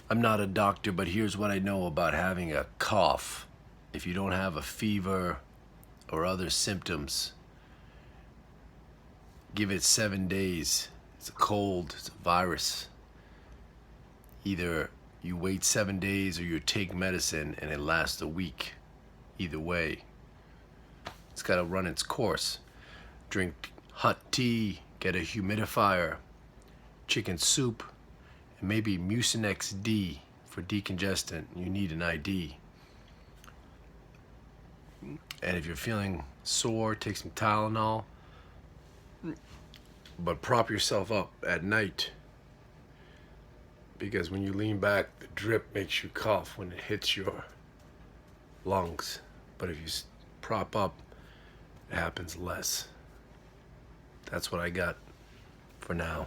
I'm not a doctor, but here's what I know about having a cough. If you don't have a fever or other symptoms, give it 7 days. It's a cold, it's a virus. Either you wait 7 days or you take medicine and it lasts a week. Either way, it's got to run its course. Drink hot tea, get a humidifier, chicken soup, and maybe Mucinex D for decongestant. You need an ID. And if you're feeling sore, take some Tylenol. But prop yourself up at night, because when you lean back, the drip makes you cough when it hits your lungs. But if you prop up, it happens less. That's what I got for now.